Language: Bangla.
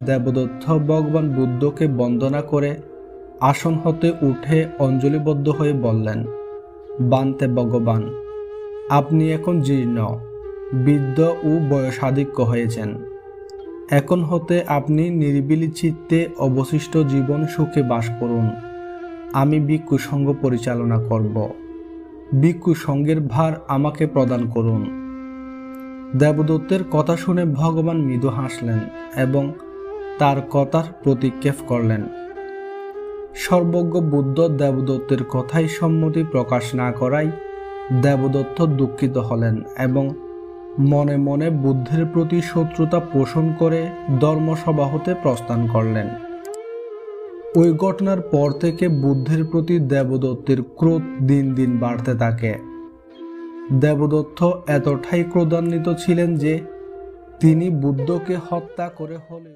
দেবদত্ত ভগবান বুদ্ধকে বন্দনা করে আসন হতে উঠে অঞ্জলিবদ্ধ হয়ে বললেন, বান্তে ভগবান, আপনি এখন জীর্ণ, বৃদ্ধ ও বয়সাধিক্য হয়েছেন। এখন হতে আপনি নিরিবিলি চিত্তে অবশিষ্ট জীবন সুখে বাস করুন। আমি ভিক্ষু সংঘ পরিচালনা করব। ভিক্ষু সংঘের ভার আমাকে প্রদান করুন। দেবদত্তের কথা শুনে ভগবান মৃদু হাসলেন এবং তার কথার প্রতিক্ষেপ করলেন। সর্বজ্ঞ বুদ্ধ দেবদত্তের কথায় সম্মতি প্রকাশ না করায় দেবদত্ত দুঃখিত হলেন এবং মনে মনে বুদ্ধের প্রতি শত্রুতা পোষণ করে ধর্মসভা হতে প্রস্থান করলেন। ওই ঘটনার পর থেকে বুদ্ধের প্রতি দেবদত্তের ক্রোধ দিন দিন বাড়তে থাকে। দেবদত্ত এতটাই ক্রোধান্বিত ছিলেন যে তিনি বুদ্ধকে হত্যা করে হলেও